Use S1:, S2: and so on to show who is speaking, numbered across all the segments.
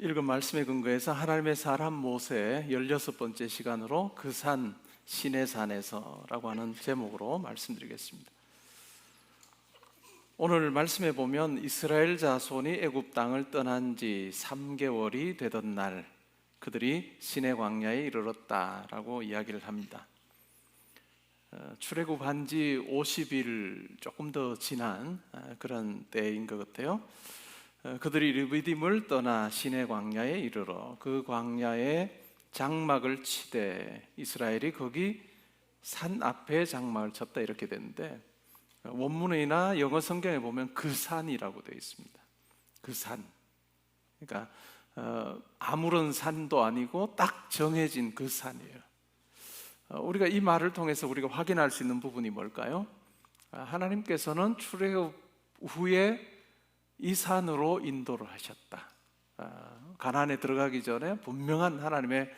S1: 읽은 말씀에 근거해서 하나님의 사람 모세 16번째 시간으로 그 산 시내산에서라고 하는 제목으로 말씀드리겠습니다. 오늘 말씀에 보면 이스라엘 자손이 애굽 땅을 떠난 지 3개월이 되던 날 그들이 시내 광야에 이르렀다라고 이야기를 합니다. 출애굽한 지 50일 조금 더 지난 그런 때인 것 같아요. 그들이 르비딤을 떠나 시내 광야에 이르러 그 광야에 장막을 치되 이스라엘이 거기 산 앞에 장막을 쳤다 이렇게 되는데, 원문이나 영어 성경에 보면 그 산이라고 되어 있습니다. 그 산, 그러니까 아무런 산도 아니고 딱 정해진 그 산이에요. 우리가 이 말을 통해서 우리가 확인할 수 있는 부분이 뭘까요? 하나님께서는 출애굽 후에 이 산으로 인도를 하셨다. 가나안에 들어가기 전에 분명한 하나님의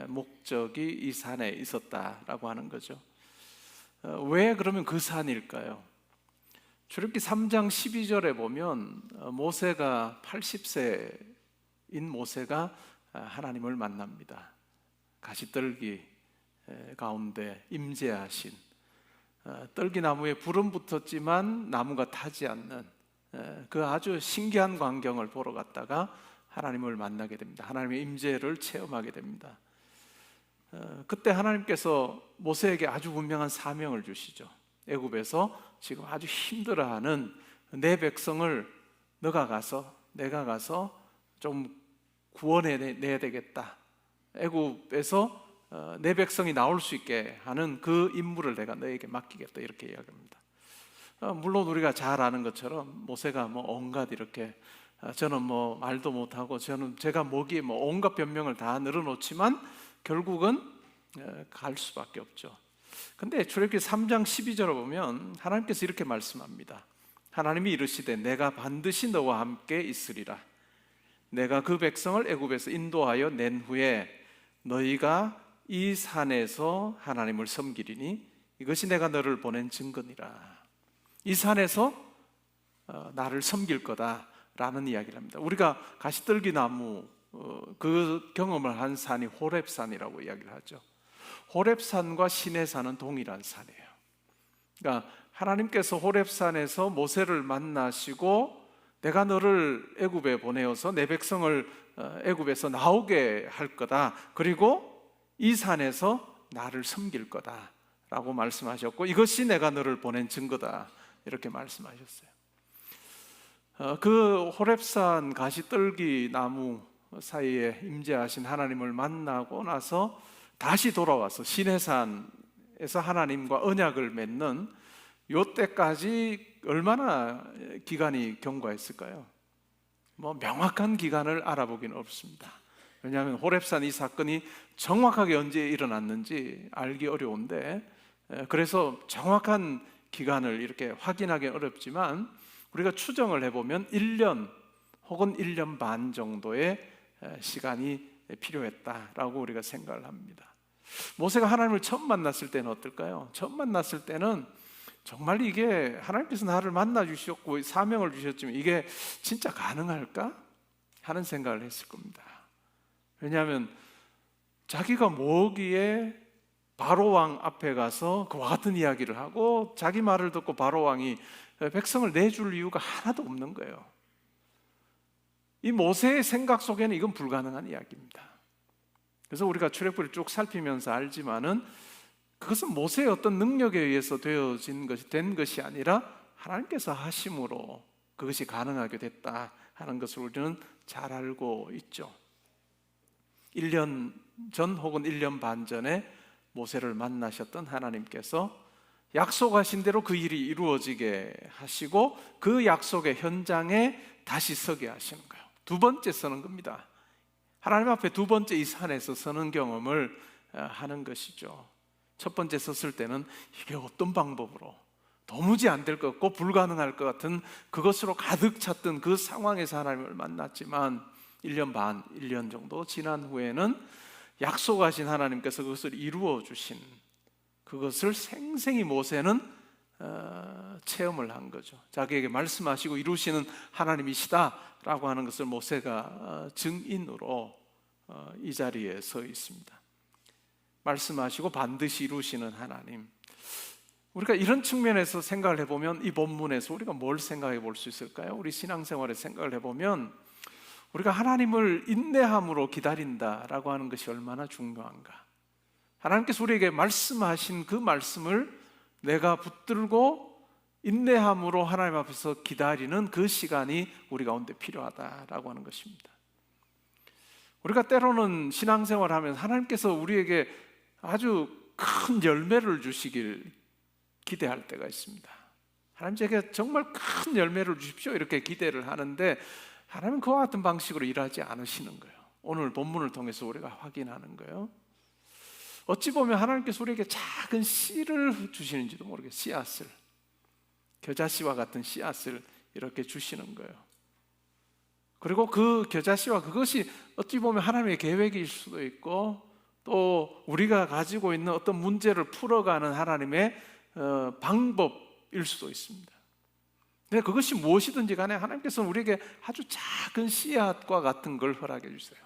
S1: 목적이 이 산에 있었다라고 하는 거죠. 왜 그러면 그 산일까요? 출애굽기 3장 12절에 보면 모세가 80세인 모세가 하나님을 만납니다. 가시떨기 가운데 임재하신, 떨기나무에 불은 붙었지만 나무가 타지 않는 그 아주 신기한 광경을 보러 갔다가 하나님을 만나게 됩니다. 하나님의 임재를 체험하게 됩니다. 그때 하나님께서 모세에게 아주 분명한 사명을 주시죠. 애굽에서 지금 아주 힘들어하는 내 백성을 내가 가서 좀 구원해내야 되겠다. 애굽에서 내 백성이 나올 수 있게 하는 그 임무를 내가 너에게 맡기겠다, 이렇게 이야기합니다. 물론 우리가 잘 아는 것처럼 모세가 온갖 이렇게 저는 말도 못하고 제가 뭐기에 온갖 변명을 다 늘어놓지만 결국은 갈 수밖에 없죠. 근데 출애굽기 3장 12절을 보면 하나님께서 이렇게 말씀합니다. 하나님이 이르시되 내가 반드시 너와 함께 있으리라. 내가 그 백성을 애굽에서 인도하여 낸 후에 너희가 이 산에서 하나님을 섬기리니 이것이 내가 너를 보낸 증거니라. 이 산에서 나를 섬길 거다라는 이야기를 합니다. 우리가 가시떨기 나무 그 경험을 한 산이 호렙산이라고 이야기를 하죠. 호렙산과 시내산은 동일한 산이에요. 그러니까 하나님께서 호렙산에서 모세를 만나시고 내가 너를 애굽에 보내어서 내 백성을 애굽에서 나오게 할 거다. 그리고 이 산에서 나를 섬길 거다라고 말씀하셨고 이것이 내가 너를 보낸 증거다. 이렇게 말씀하셨어요. 그 호렙산 가시떨기 나무 사이에 임재하신 하나님을 만나고 나서 다시 돌아와서 시내산에서 하나님과 언약을 맺는 요때까지 얼마나 기간이 경과했을까요? 명확한 기간을 알아보기는 어렵습니다. 왜냐하면 호렙산 이 사건이 정확하게 언제 일어났는지 알기 어려운데, 그래서 정확한 기간을 이렇게 확인하기 어렵지만 우리가 추정을 해보면 1년 혹은 1년 반 정도의 시간이 필요했다라고 우리가 생각을 합니다. 모세가 하나님을 처음 만났을 때는 어떨까요? 처음 만났을 때는 정말 이게 하나님께서 나를 만나 주셨고 사명을 주셨지만 이게 진짜 가능할까? 하는 생각을 했을 겁니다. 왜냐하면 자기가 뭐기에 바로왕 앞에 가서 그와 같은 이야기를 하고 자기 말을 듣고 바로왕이 백성을 내줄 이유가 하나도 없는 거예요. 이 모세의 생각 속에는 이건 불가능한 이야기입니다. 그래서 우리가 출애굽기를 쭉 살피면서 알지만은 그것은 모세의 어떤 능력에 의해서 된 것이 아니라 하나님께서 하심으로 그것이 가능하게 됐다 하는 것을 우리는 잘 알고 있죠. 1년 전 혹은 1년 반 전에 모세를 만나셨던 하나님께서 약속하신 대로 그 일이 이루어지게 하시고 그 약속의 현장에 다시 서게 하시는 거예요. 두 번째 서는 겁니다. 하나님 앞에 두 번째 이 산에서 서는 경험을 하는 것이죠. 첫 번째 섰을 때는 이게 어떤 방법으로 도무지 안 될 것 같고 불가능할 것 같은 그것으로 가득 찼던 그 상황에서 하나님을 만났지만 1년 반, 1년 정도 지난 후에는 약속하신 하나님께서 그것을 이루어 주신 그것을 생생히 모세는 체험을 한 거죠. 자기에게 말씀하시고 이루시는 하나님이시다라고 하는 것을 모세가 증인으로 이 자리에 서 있습니다. 말씀하시고 반드시 이루시는 하나님. 우리가 이런 측면에서 생각을 해보면 이 본문에서 우리가 뭘 생각해 볼 수 있을까요? 우리 신앙생활에 생각을 해보면 우리가 하나님을 인내함으로 기다린다라고 하는 것이 얼마나 중요한가. 하나님께서 우리에게 말씀하신 그 말씀을 내가 붙들고 인내함으로 하나님 앞에서 기다리는 그 시간이 우리 가운데 필요하다라고 하는 것입니다. 우리가 때로는 신앙생활을 하면서 하나님께서 우리에게 아주 큰 열매를 주시길 기대할 때가 있습니다. 하나님 제게 정말 큰 열매를 주십시오 이렇게 기대를 하는데 하나님은 그와 같은 방식으로 일하지 않으시는 거예요. 오늘 본문을 통해서 우리가 확인하는 거예요. 어찌 보면 하나님께서 우리에게 작은 씨를 주시는지도 모르겠어요. 씨앗을, 겨자씨와 같은 씨앗을 이렇게 주시는 거예요. 그리고 그 겨자씨와 그것이 어찌 보면 하나님의 계획일 수도 있고 또 우리가 가지고 있는 어떤 문제를 풀어가는 하나님의 방법일 수도 있습니다. 근데 그것이 무엇이든지 간에 하나님께서는 우리에게 아주 작은 씨앗과 같은 걸 허락해 주세요.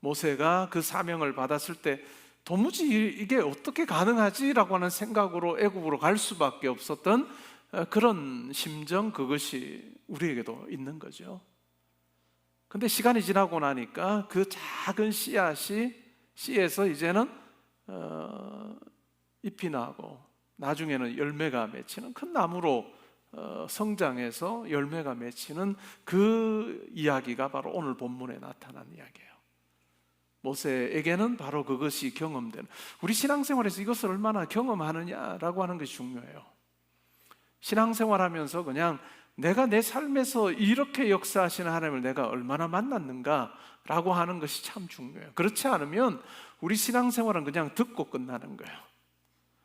S1: 모세가 그 사명을 받았을 때 도무지 이게 어떻게 가능하지라고 하는 생각으로 애굽으로 갈 수밖에 없었던 그런 심정, 그것이 우리에게도 있는 거죠. 근데 시간이 지나고 나니까 그 작은 씨에서 이제는 잎이 나고 나중에는 열매가 맺히는 큰 나무로 성장해서 열매가 맺히는 그 이야기가 바로 오늘 본문에 나타난 이야기예요. 모세에게는 바로 그것이 경험되는, 우리 신앙생활에서 이것을 얼마나 경험하느냐라고 하는 것이 중요해요. 신앙생활하면서 그냥 내가 내 삶에서 이렇게 역사하시는 하나님을 내가 얼마나 만났는가라고 하는 것이 참 중요해요. 그렇지 않으면 우리 신앙생활은 그냥 듣고 끝나는 거예요.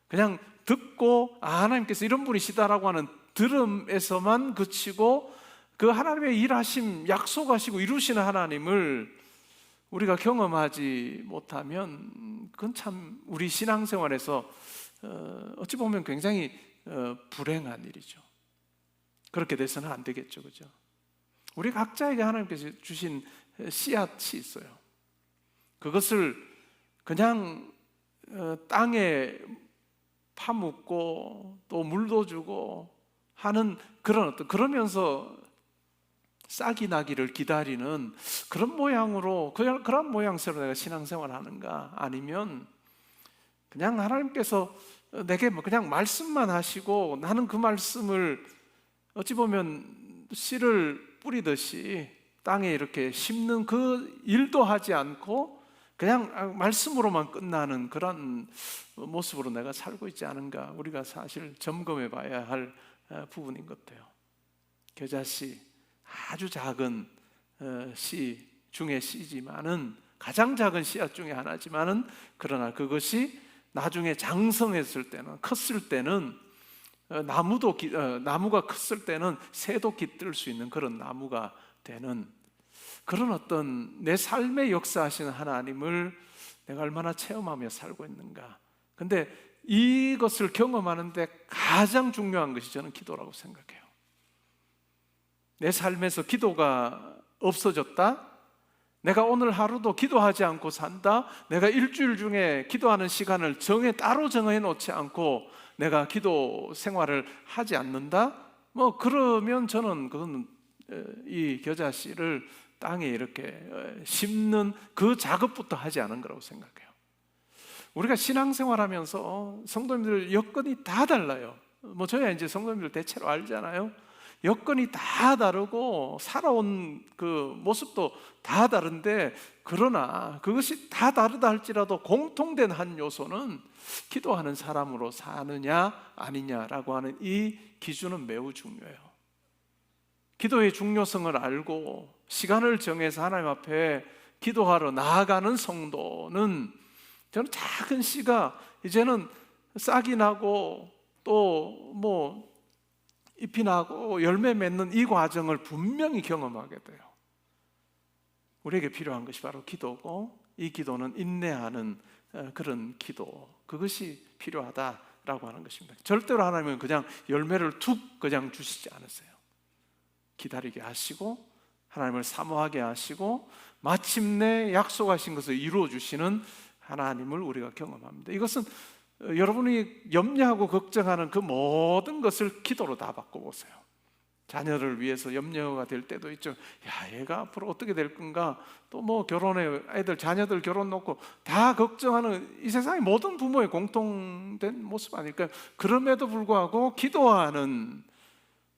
S1: 그냥 듣고 하나님께서 이런 분이시다라고 하는 들음에서만 그치고 그 하나님의 일하심, 약속하시고 이루시는 하나님을 우리가 경험하지 못하면 그건 참 우리 신앙생활에서 어찌 보면 굉장히 불행한 일이죠. 그렇게 돼서는 안 되겠죠, 그죠? 우리 각자에게 하나님께서 주신 씨앗이 있어요. 그것을 그냥 땅에 파묻고 또 물도 주고 하는 그러면서 싹이 나기를 기다리는 그런 모양으로, 그런 모양새로 내가 신앙생활을 하는가? 아니면 그냥 하나님께서 내게 그냥 말씀만 하시고 나는 그 말씀을 어찌 보면 씨를 뿌리듯이 땅에 이렇게 심는 그 일도 하지 않고 그냥 말씀으로만 끝나는 그런 모습으로 내가 살고 있지 않은가? 우리가 사실 점검해 봐야 할 부분인 것 같아요. 겨자씨, 아주 작은 씨 중에 씨지만은, 가장 작은 씨앗 중에 하나지만은, 그러나 그것이 나중에 장성했을 때는, 컸을 때는 나무가 컸을 때는 새도 깃들 수 있는 그런 나무가 되는 그런 어떤 내 삶의 역사하시는 하나님을 내가 얼마나 체험하며 살고 있는가. 근데 이것을 경험하는데 가장 중요한 것이 저는 기도라고 생각해요. 내 삶에서 기도가 없어졌다? 내가 오늘 하루도 기도하지 않고 산다? 내가 일주일 중에 기도하는 시간을 따로 정해 놓지 않고 내가 기도 생활을 하지 않는다? 그러면 저는 그건 이 겨자씨를 땅에 이렇게 심는 그 작업부터 하지 않은 거라고 생각해요. 우리가 신앙생활하면서 성도님들 여건이 다 달라요. 저희야 이제 성도님들 대체로 알잖아요. 여건이 다 다르고 살아온 그 모습도 다 다른데, 그러나 그것이 다 다르다 할지라도 공통된 한 요소는 기도하는 사람으로 사느냐 아니냐라고 하는 이 기준은 매우 중요해요. 기도의 중요성을 알고 시간을 정해서 하나님 앞에 기도하러 나아가는 성도는, 저는 작은 씨가 이제는 싹이 나고 또 잎이 나고 열매 맺는 이 과정을 분명히 경험하게 돼요. 우리에게 필요한 것이 바로 기도고, 이 기도는 인내하는 그런 기도, 그것이 필요하다 라고 하는 것입니다. 절대로 하나님은 그냥 열매를 툭 그냥 주시지 않으세요. 기다리게 하시고 하나님을 사모하게 하시고 마침내 약속하신 것을 이루어 주시는 하나님을 우리가 경험합니다. 이것은 여러분이 염려하고 걱정하는 그 모든 것을 기도로 다 바꿔보세요. 자녀를 위해서 염려가 될 때도 있죠. 야, 얘가 앞으로 어떻게 될 건가? 또 뭐 결혼해, 애들 자녀들 결혼 놓고 다 걱정하는 이 세상의 모든 부모의 공통된 모습 아닐까요? 그럼에도 불구하고 기도하는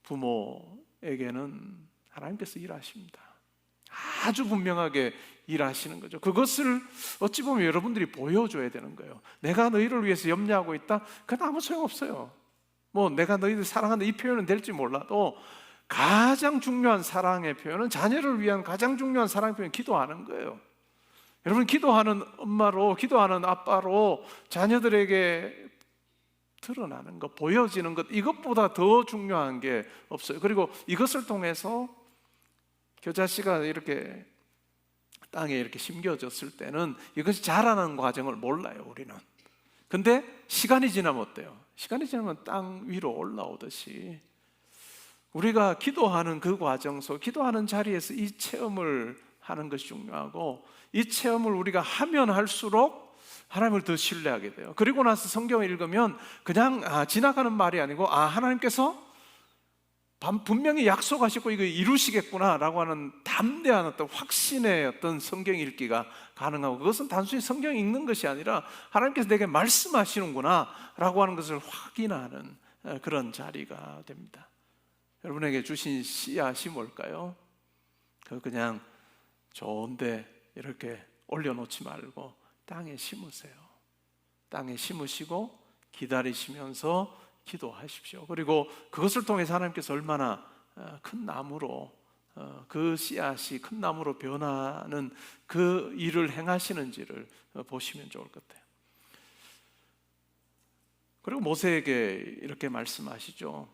S1: 부모에게는 하나님께서 일하십니다. 아주 분명하게 일하시는 거죠. 그것을 어찌 보면 여러분들이 보여줘야 되는 거예요. 내가 너희를 위해서 염려하고 있다? 그건 아무 소용없어요. 뭐 내가 너희들 사랑한다 이 표현은 될지 몰라도 가장 중요한 사랑의 표현은, 자녀를 위한 가장 중요한 사랑의 표현은 기도하는 거예요. 여러분, 기도하는 엄마로, 기도하는 아빠로 자녀들에게 드러나는 것, 보여지는 것, 이것보다 더 중요한 게 없어요. 그리고 이것을 통해서 겨자씨가 이렇게 땅에 이렇게 심겨졌을 때는 이것이 자라는 과정을 몰라요, 우리는. 근데 시간이 지나면 어때요? 시간이 지나면 땅 위로 올라오듯이 우리가 기도하는 그 과정 속, 기도하는 자리에서 이 체험을 하는 것이 중요하고, 이 체험을 우리가 하면 할수록 하나님을 더 신뢰하게 돼요. 그리고 나서 성경을 읽으면 그냥 지나가는 말이 아니고, 하나님께서 분명히 약속하시고 이거 이루시겠구나 라고 하는 담대한 어떤 확신의 어떤 성경 읽기가 가능하고, 그것은 단순히 성경 읽는 것이 아니라 하나님께서 내게 말씀하시는구나 라고 하는 것을 확인하는 그런 자리가 됩니다. 여러분에게 주신 씨앗이 뭘까요? 그냥 좋은데 이렇게 올려놓지 말고 땅에 심으세요. 땅에 심으시고 기다리시면서 기도하십시오. 그리고 그것을 통해서 하나님께서 얼마나 큰 나무로, 그 씨앗이 큰 나무로 변하는 그 일을 행하시는지를 보시면 좋을 것 같아요. 그리고 모세에게 이렇게 말씀하시죠.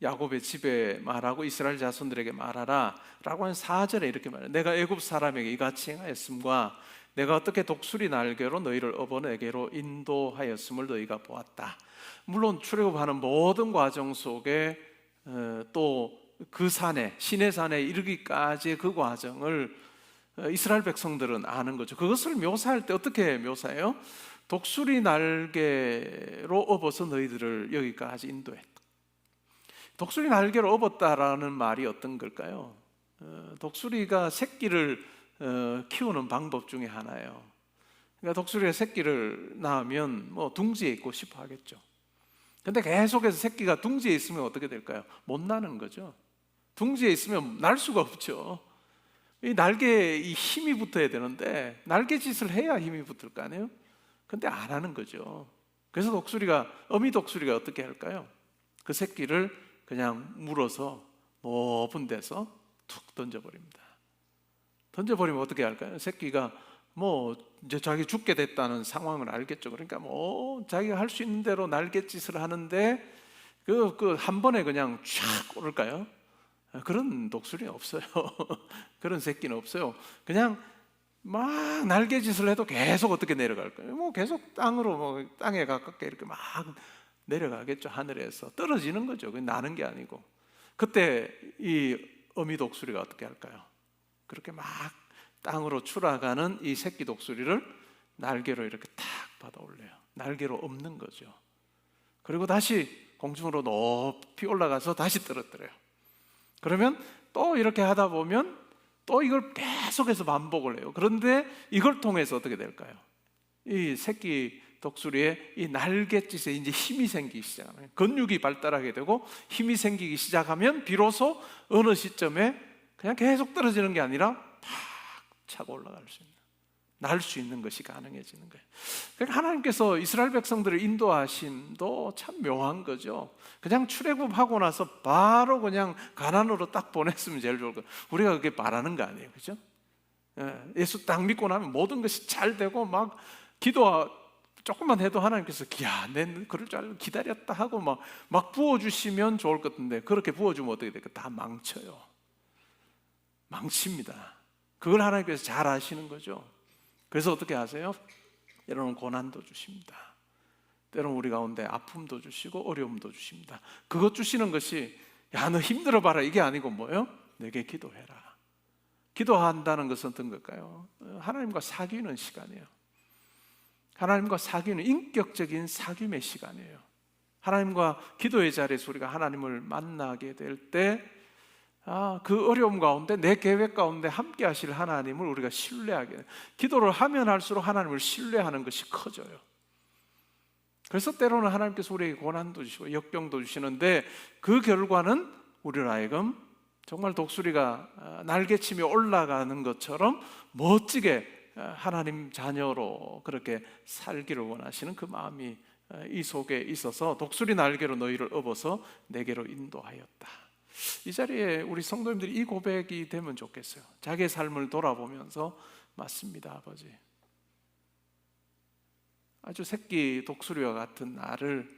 S1: 야곱의 집에 말하고 이스라엘 자손들에게 말하라 라고 하는 4절에 이렇게 말해요. 내가 애굽 사람에게 이같이 행하였음과 내가 어떻게 독수리 날개로 너희를 업어 내게로 인도하였음을 너희가 보았다. 물론 출애굽하는 모든 과정 속에 또 그 산에, 시내 산에 이르기까지의 그 과정을 이스라엘 백성들은 아는 거죠. 그것을 묘사할 때 어떻게 묘사해요? 독수리 날개로 업어서 너희들을 여기까지 인도했다. 독수리 날개로 업었다라는 말이 어떤 걸까요? 독수리가 새끼를 키우는 방법 중에 하나예요. 그러니까 독수리가 새끼를 낳으면 뭐 둥지에 있고 싶어 하겠죠. 근데 계속해서 새끼가 둥지에 있으면 어떻게 될까요? 못 나는 거죠. 둥지에 있으면 날 수가 없죠. 이 날개에 이 힘이 붙어야 되는데 날개짓을 해야 힘이 붙을 거 아니에요? 근데 안 하는 거죠. 그래서 어미 독수리가 어떻게 할까요? 그 새끼를 그냥 물어서 높은 데서 툭 던져버립니다. 던져버리면 어떻게 할까요? 새끼가 뭐 이제 자기 죽게 됐다는 상황을 알겠죠. 그러니까 뭐 자기가 할 수 있는 대로 날갯짓을 하는데 그 한 번에 그냥 쫙 오를까요? 그런 독수리는 없어요. 그런 새끼는 없어요. 그냥 막 날갯짓을 해도 계속 어떻게 내려갈까요? 뭐 계속 땅으로, 뭐 땅에 가깝게 이렇게 막 내려가겠죠. 하늘에서 떨어지는 거죠. 그게 나는 게 아니고. 그때 이 어미 독수리가 어떻게 할까요? 그렇게 막 땅으로 추락하는 이 새끼 독수리를 날개로 이렇게 탁 받아 올려요. 날개로 엎는 거죠. 그리고 다시 공중으로 높이 올라가서 다시 떨어뜨려요. 그러면 또 이렇게 하다 보면 또 이걸 계속해서 반복을 해요. 그런데 이걸 통해서 어떻게 될까요? 이 새끼 독수리의 이 날갯짓에 이제 힘이 생기기 시작하는, 근육이 발달하게 되고 힘이 생기기 시작하면 비로소 어느 시점에 그냥 계속 떨어지는 게 아니라 팍 차고 올라갈 수 있는, 날 수 있는 것이 가능해지는 거예요. 그러니까 하나님께서 이스라엘 백성들을 인도하심도 참 묘한 거죠. 그냥 출애굽하고 나서 바로 그냥 가나안으로 딱 보냈으면 제일 좋을 거예요. 우리가 그게 바라는 거 아니에요, 그렇죠? 예수 딱 믿고 나면 모든 것이 잘 되고 막 기도 조금만 해도 하나님께서 야, 내 그럴 줄 알고 기다렸다 하고 막 부어주시면 좋을 것 같은데, 그렇게 부어주면 어떻게 될까요? 다 망쳐요. 망칩니다. 그걸 하나님께서 잘 아시는 거죠. 그래서 어떻게 하세요? 여러분, 고난도 주십니다. 때로는 우리 가운데 아픔도 주시고 어려움도 주십니다. 그것 주시는 것이 야, 너 힘들어 봐라 이게 아니고 뭐예요? 내게 기도해라. 기도한다는 것은 어떤 걸까요? 하나님과 사귀는 시간이에요. 하나님과 사귀는 인격적인 사귐의 시간이에요. 하나님과 기도의 자리에서 우리가 하나님을 만나게 될 때 그 어려움 가운데 내 계획 가운데 함께 하실 하나님을 우리가 신뢰하게 돼요. 기도를 하면 할수록 하나님을 신뢰하는 것이 커져요. 그래서 때로는 하나님께서 우리에게 고난도 주시고 역병도 주시는데 그 결과는 우리로 하여금 정말 독수리가 날개치며 올라가는 것처럼 멋지게 하나님 자녀로 그렇게 살기를 원하시는 그 마음이 이 속에 있어서 독수리 날개로 너희를 업어서 내게로 인도하였다. 이 자리에 우리 성도님들이 이 고백이 되면 좋겠어요. 자기의 삶을 돌아보면서 맞습니다, 아버지. 아주 새끼 독수리와 같은 나를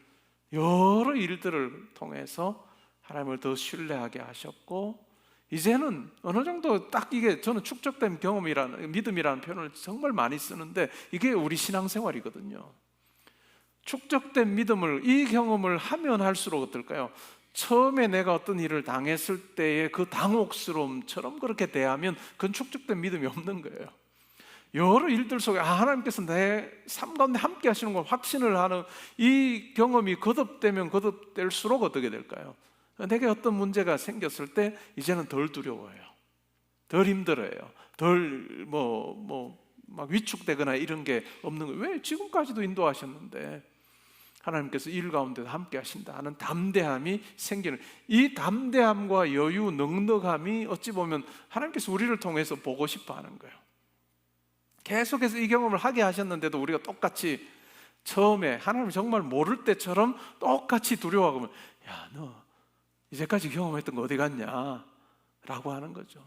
S1: 여러 일들을 통해서 하나님을 더 신뢰하게 하셨고, 이제는 어느 정도 딱 이게 저는 축적된 경험이라는 믿음이라는 표현을 정말 많이 쓰는데 이게 우리 신앙생활이거든요. 축적된 믿음을, 이 경험을 하면 할수록 어떨까요? 처음에 내가 어떤 일을 당했을 때의 그 당혹스러움처럼 그렇게 대하면 그건 축적된 믿음이 없는 거예요. 여러 일들 속에 하나님께서 내 삶 가운데 함께 하시는 걸 확신을 하는 이 경험이 거듭되면 거듭될수록 어떻게 될까요? 내게 어떤 문제가 생겼을 때 이제는 덜 두려워요. 덜 힘들어요. 덜 막 위축되거나 이런 게 없는 거예요. 왜? 지금까지도 인도하셨는데 하나님께서 일 가운데도 함께 하신다 하는 담대함이 생기는, 이 담대함과 여유, 넉넉함이 어찌 보면 하나님께서 우리를 통해서 보고 싶어 하는 거예요. 계속해서 이 경험을 하게 하셨는데도 우리가 똑같이 처음에 하나님을 정말 모를 때처럼 똑같이 두려워하고, 야, 너 이제까지 경험했던 거 어디 갔냐? 라고 하는 거죠.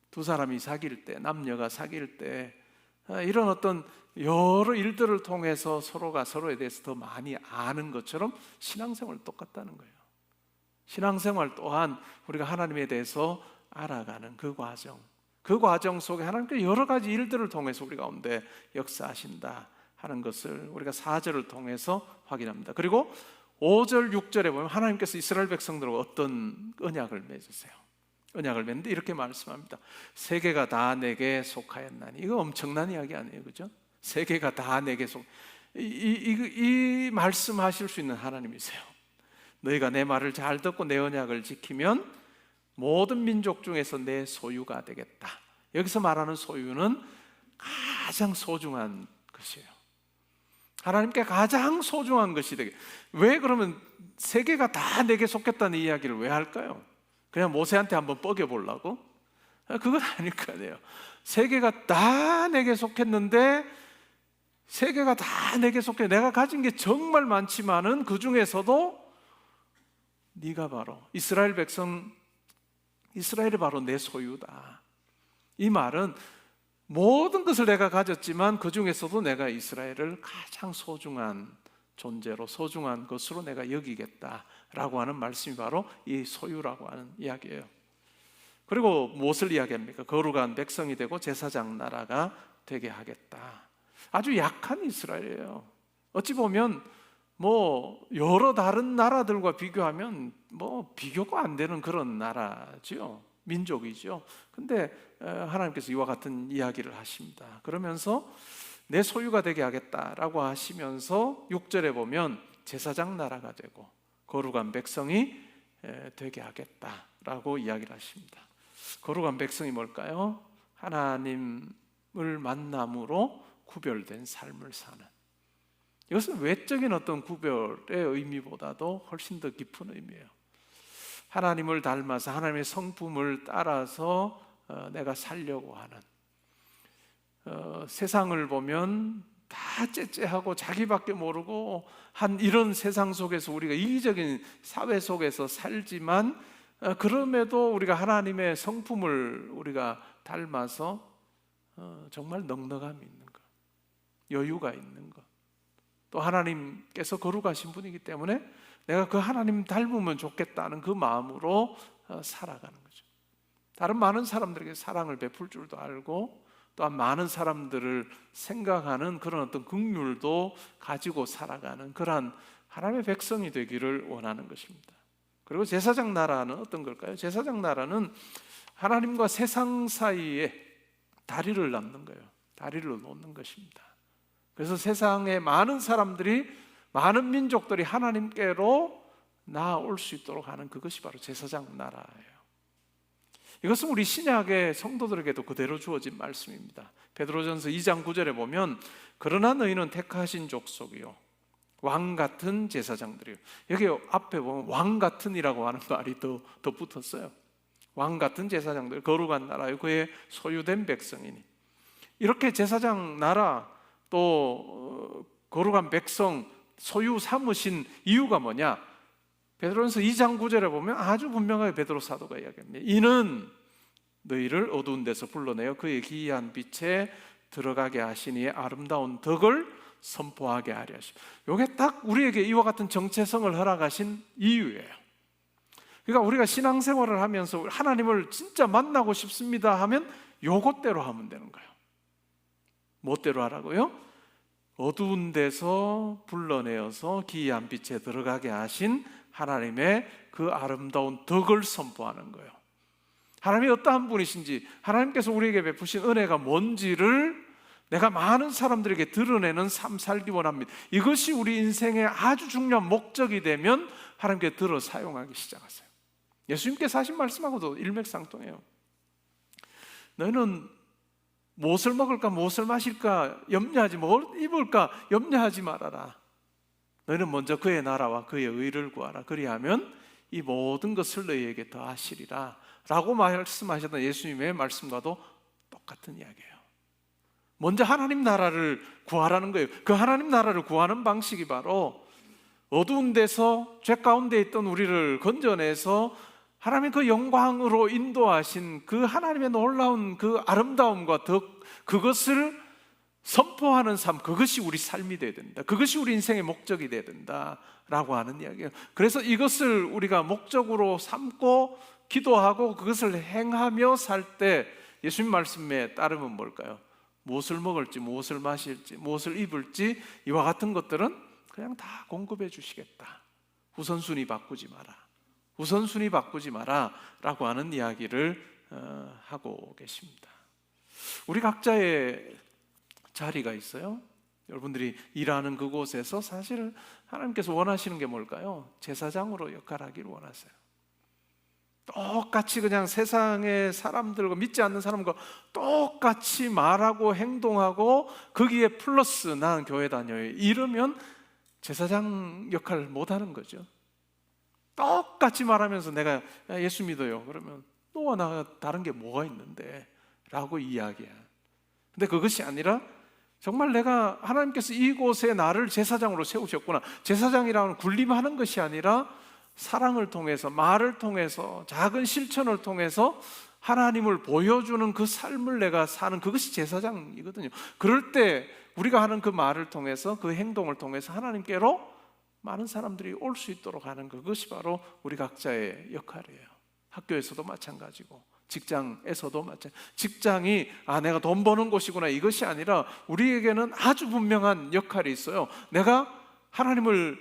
S1: 두 사람이 사귈 때, 남녀가 사귈 때 이런 어떤 여러 일들을 통해서 서로가 서로에 대해서 더 많이 아는 것처럼 신앙생활 똑같다는 거예요. 신앙생활 또한 우리가 하나님에 대해서 알아가는 그 과정 속에 하나님께서 여러 가지 일들을 통해서 우리 가운데 역사하신다 하는 것을 우리가 4절을 통해서 확인합니다. 그리고 5절, 6절에 보면 하나님께서 이스라엘 백성들과 어떤 언약을 맺으세요. 언약을 맺는데 이렇게 말씀합니다. 세계가 다 내게 속하였나니. 이거 엄청난 이야기 아니에요, 그죠? 세계가 다 내게 이 말씀하실 수 있는 하나님이세요. 너희가 내 말을 잘 듣고 내 언약을 지키면 모든 민족 중에서 내 소유가 되겠다. 여기서 말하는 소유는 가장 소중한 것이에요. 하나님께 가장 소중한 것이 되게. 왜 그러면 세계가 다 내게 속했다는 이야기를 왜 할까요? 그냥 모세한테 한번 뻐겨보려고? 그건 아닐 거 아니에요. 세계가 다 내게 속했는데, 세계가 다 내게 속해, 내가 가진 게 정말 많지만은 그 중에서도 네가 바로 이스라엘 백성, 이스라엘이 바로 내 소유다. 이 말은 모든 것을 내가 가졌지만 그 중에서도 내가 이스라엘을 가장 소중한 존재로, 소중한 것으로 내가 여기겠다라고 하는 말씀이 바로 이 소유라고 하는 이야기예요. 그리고 무엇을 이야기합니까? 거룩한 백성이 되고 제사장 나라가 되게 하겠다. 아주 약한 이스라엘이에요. 어찌 보면 여러 다른 나라들과 비교하면 비교가 안 되는 그런 나라죠. 민족이죠. 근데 하나님께서 이와 같은 이야기를 하십니다. 그러면서 내 소유가 되게 하겠다라고 하시면서 6절에 보면 제사장 나라가 되고 거룩한 백성이 되게 하겠다라고 이야기를 하십니다. 거룩한 백성이 뭘까요? 하나님을 만남으로 구별된 삶을 사는, 이것은 외적인 어떤 구별의 의미보다도 훨씬 더 깊은 의미예요. 하나님을 닮아서 하나님의 성품을 따라서 내가 살려고 하는, 세상을 보면 다 째째하고 자기밖에 모르고 한 이런 세상 속에서 우리가 이기적인 사회 속에서 살지만, 그럼에도 우리가 하나님의 성품을 우리가 닮아서 정말 넉넉함이 있는 것, 여유가 있는 것, 또 하나님께서 거룩하신 분이기 때문에 내가 그 하나님 닮으면 좋겠다는 그 마음으로 살아가는 거죠. 다른 많은 사람들에게 사랑을 베풀 줄도 알고 또한 많은 사람들을 생각하는 그런 어떤 긍휼도 가지고 살아가는 그러한 하나님의 백성이 되기를 원하는 것입니다. 그리고 제사장 나라는 어떤 걸까요? 제사장 나라는 하나님과 세상 사이에 다리를 놓는 거예요. 다리를 놓는 것입니다. 그래서 세상의 많은 사람들이, 많은 민족들이 하나님께로 나아올 수 있도록 하는 그것이 바로 제사장 나라예요. 이것은 우리 신약의 성도들에게도 그대로 주어진 말씀입니다. 베드로전서 2장 9절에 보면 그러나 너희는 택하신 족속이요 왕 같은 제사장들이요. 여기 앞에 보면 왕 같은이라고 하는 말이 더 붙었어요. 왕 같은 제사장들, 거룩한 나라요 그의 소유된 백성이니. 이렇게 제사장 나라 또 거룩한 백성 소유 삼으신 이유가 뭐냐? 베드로전서 2장 9절에 보면 아주 분명하게 베드로 사도가 이야기합니다. 이는 너희를 어두운 데서 불러내어 그의 기이한 빛에 들어가게 하시니 아름다운 덕을 선포하게 하려 하시고. 이게 딱 우리에게 이와 같은 정체성을 허락하신 이유예요. 그러니까 우리가 신앙생활을 하면서 하나님을 진짜 만나고 싶습니다 하면 요것대로 하면 되는 거예요. 뭐대로 하라고요? 어두운 데서 불러내어서 기이한 빛에 들어가게 하신 하나님의 그 아름다운 덕을 선포하는 거예요. 하나님이 어떠한 분이신지, 하나님께서 우리에게 베푸신 은혜가 뭔지를 내가 많은 사람들에게 드러내는 삶 살기 원합니다. 이것이 우리 인생의 아주 중요한 목적이 되면 하나님께 들어 사용하기 시작하세요. 예수님께서 하신 말씀하고도 일맥상통해요. 너희는 무엇을 먹을까 무엇을 마실까 염려하지, 뭘 입을까 염려하지 말아라. 너희는 먼저 그의 나라와 그의 의를 구하라. 그리하면 이 모든 것을 너희에게 더하시리라 라고 말씀하셨던 예수님의 말씀과도 똑같은 이야기예요. 먼저 하나님 나라를 구하라는 거예요. 그 하나님 나라를 구하는 방식이 바로 어두운 데서 죄 가운데 있던 우리를 건져내서 하나님의 그 영광으로 인도하신 그 하나님의 놀라운 그 아름다움과 덕, 그것을 선포하는 삶, 그것이 우리 삶이 되어야 된다. 그것이 우리 인생의 목적이 되어야 된다라고 하는 이야기예요. 그래서 이것을 우리가 목적으로 삼고 기도하고 그것을 행하며 살 때 예수님 말씀에 따르면 뭘까요? 무엇을 먹을지, 무엇을 마실지, 무엇을 입을지 이와 같은 것들은 그냥 다 공급해 주시겠다. 우선순위 바꾸지 마라. 우선순위 바꾸지 마라 라고 하는 이야기를 하고 계십니다. 우리 각자의 자리가 있어요. 여러분들이 일하는 그곳에서 사실 하나님께서 원하시는 게 뭘까요? 제사장으로 역할하기를 원하세요. 똑같이 그냥 세상의 사람들과 믿지 않는 사람과 똑같이 말하고 행동하고 거기에 플러스 나는 교회 다녀요 이러면 제사장 역할을 못하는 거죠. 똑같이 말하면서 내가 예수 믿어요 그러면 너와 나가 다른 게 뭐가 있는데 라고 이야기해. 근데 그것이 아니라 정말 내가 하나님께서 이곳에 나를 제사장으로 세우셨구나. 제사장이라는 군림하는 것이 아니라 사랑을 통해서, 말을 통해서, 작은 실천을 통해서 하나님을 보여주는 그 삶을 내가 사는 그것이 제사장이거든요. 그럴 때 우리가 하는 그 말을 통해서, 그 행동을 통해서 하나님께로 많은 사람들이 올 수 있도록 하는 그것이 바로 우리 각자의 역할이에요. 학교에서도 마찬가지고 직장에서도 마찬가지. 직장이 내가 돈 버는 곳이구나 이것이 아니라 우리에게는 아주 분명한 역할이 있어요. 내가 하나님이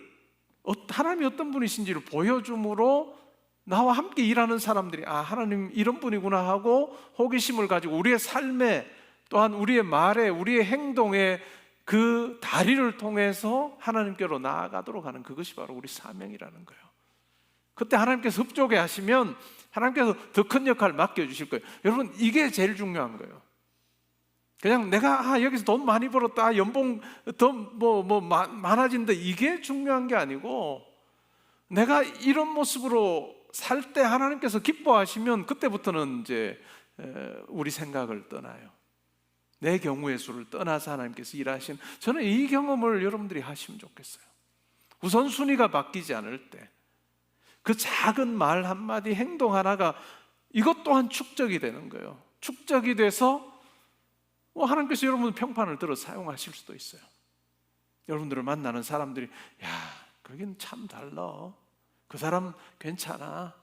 S1: 어떤 분이신지를 보여줌으로 나와 함께 일하는 사람들이 하나님 이런 분이구나 하고 호기심을 가지고 우리의 삶에 또한 우리의 말에 우리의 행동에 그 다리를 통해서 하나님께로 나아가도록 하는 그것이 바로 우리 사명이라는 거예요. 그때 하나님께서 흡족해 하시면 하나님께서 더 큰 역할을 맡겨주실 거예요. 여러분 이게 제일 중요한 거예요. 그냥 내가 여기서 돈 많이 벌었다, 연봉 더 많아진다 이게 중요한 게 아니고 내가 이런 모습으로 살 때 하나님께서 기뻐하시면 그때부터는 이제 우리 생각을 떠나요. 내 경우의 수를 떠나서 하나님께서 일하신, 저는 이 경험을 여러분들이 하시면 좋겠어요. 우선순위가 바뀌지 않을 때 그 작은 말 한마디 행동 하나가 이것 또한 축적이 되는 거예요. 축적이 돼서 하나님께서 여러분 평판을 들어 사용하실 수도 있어요. 여러분들을 만나는 사람들이 거긴 참 달라, 그 사람 괜찮아.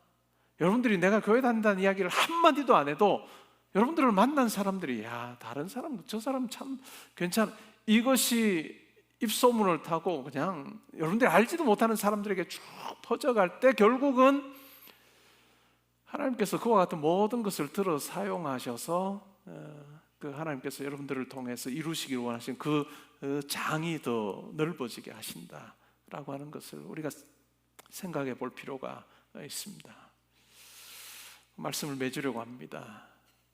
S1: 여러분들이 내가 교회 다닌다는 이야기를 한마디도 안 해도 여러분들을 만난 사람들이 야, 다른 사람, 저 사람 참 괜찮아, 이것이 입소문을 타고 그냥 여러분들이 알지도 못하는 사람들에게 쭉 퍼져갈 때 결국은 하나님께서 그와 같은 모든 것을 들어 사용하셔서 그 하나님께서 여러분들을 통해서 이루시길 원하신 그 장이 더 넓어지게 하신다라고 하는 것을 우리가 생각해 볼 필요가 있습니다. 말씀을 맺으려고 합니다.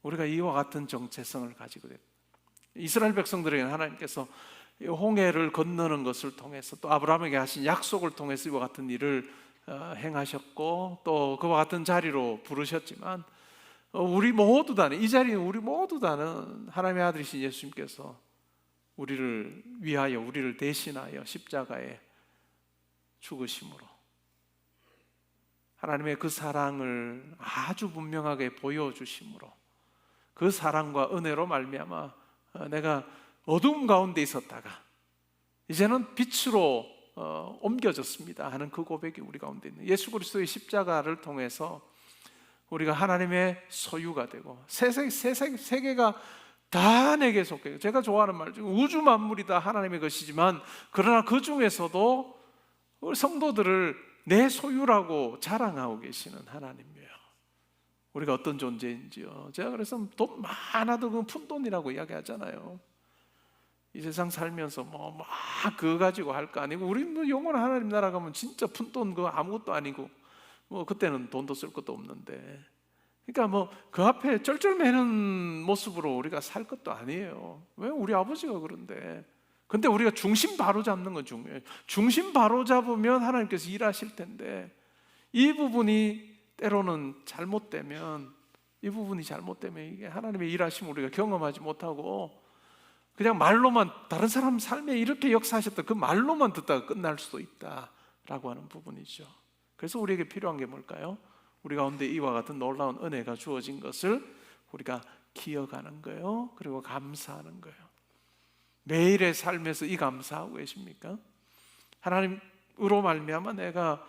S1: 우리가 이와 같은 정체성을 가지고 있다. 이스라엘 백성들에게는 하나님께서 홍해를 건너는 것을 통해서 또 아브라함에게 하신 약속을 통해서 이와 같은 일을 행하셨고 또 그와 같은 자리로 부르셨지만 우리 모두 다는, 이 자리는 우리 모두 다는 하나님의 아들이신 예수님께서 우리를 위하여, 우리를 대신하여 십자가에 죽으심으로 하나님의 그 사랑을 아주 분명하게 보여주심으로 그 사랑과 은혜로 말미암아 내가 어두움 가운데 있었다가 이제는 빛으로 옮겨졌습니다 하는 그 고백이 우리 가운데 있는 예수 그리스도의 십자가를 통해서 우리가 하나님의 소유가 되고 세계가 다 내게 속해요. 제가 좋아하는 말 중 우주 만물이 다 하나님의 것이지만 그러나 그 중에서도 우리 성도들을 내 소유라고 자랑하고 계시는 하나님이에요. 우리가 어떤 존재인지요. 제가 그래서 돈 많아도 그 푼돈이라고 이야기하잖아요. 이 세상 살면서 막 그거 가지고 할 거 아니고 우리 뭐 영원한 하나님 나라 가면 진짜 푼돈 그거 아무것도 아니고 뭐 그때는 돈도 쓸 것도 없는데 그러니까 뭐 그 앞에 쩔쩔매는 모습으로 우리가 살 것도 아니에요. 왜? 우리 아버지가 그런데. 근데 우리가 중심 바로 잡는 건 중요해요. 중심 바로 잡으면 하나님께서 일하실 텐데 이 부분이 때로는 잘못되면 이게 하나님의 일하심을 우리가 경험하지 못하고 그냥 말로만 다른 사람 삶에 이렇게 역사하셨다 그 말로만 듣다가 끝날 수도 있다라고 하는 부분이죠. 그래서 우리에게 필요한 게 뭘까요? 우리 가운데 이와 같은 놀라운 은혜가 주어진 것을 우리가 기억하는 거예요. 그리고 감사하는 거예요. 매일의 삶에서 이 감사하고 계십니까? 하나님으로 말미암아 내가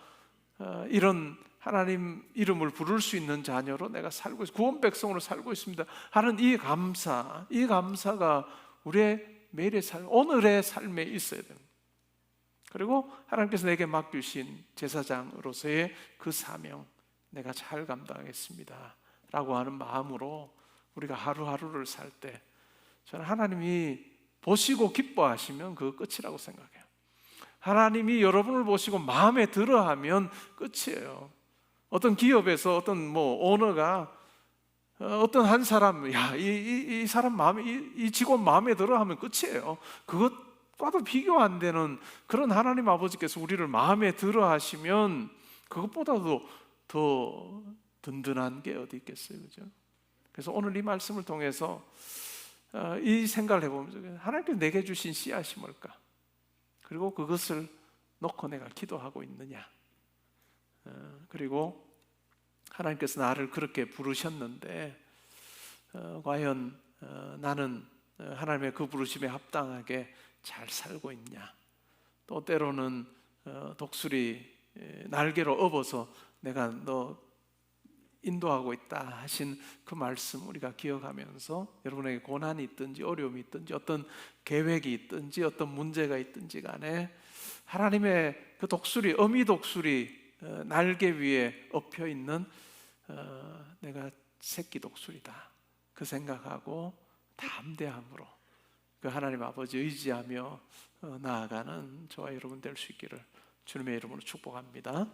S1: 이런 하나님 이름을 부를 수 있는 자녀로 내가 살고 있습니다. 구원 백성으로 살고 있습니다 하는 이 감사가 우리의 매일의 삶, 오늘의 삶에 있어야 됩니다. 그리고 하나님께서 내게 맡기신 제사장으로서의 그 사명 내가 잘 감당하겠습니다 라고 하는 마음으로 우리가 하루하루를 살 때 저는 하나님이 보시고 기뻐하시면 그거 끝이라고 생각해요. 하나님이 여러분을 보시고 마음에 들어하면 끝이에요. 어떤 기업에서 어떤 오너가 어떤 한 사람, 이 사람 마음에, 이 직원 마음에 들어 하면 끝이에요. 그것과도 비교 안 되는 그런 하나님 아버지께서 우리를 마음에 들어 하시면 그것보다도 더 든든한 게 어디 있겠어요, 그죠? 그래서 오늘 이 말씀을 통해서 이 생각을 해보면서 하나님께서 내게 주신 씨앗이 뭘까? 그리고 그것을 놓고 내가 기도하고 있느냐? 그리고 하나님께서 나를 그렇게 부르셨는데 과연 나는 하나님의 그 부르심에 합당하게 잘 살고 있냐? 또 때로는 독수리 날개로 업어서 내가 너 인도하고 있다 하신 그 말씀 우리가 기억하면서 여러분에게 고난이 있든지 어려움이 있든지 어떤 계획이 있든지 어떤 문제가 있든지 간에 하나님의 그 독수리, 어미 독수리 날개 위에 엎여 있는 내가 새끼 독수리다 그 생각하고 담대함으로 그 하나님 아버지 의지하며 나아가는 저와 여러분 될 수 있기를 주님의 이름으로 축복합니다.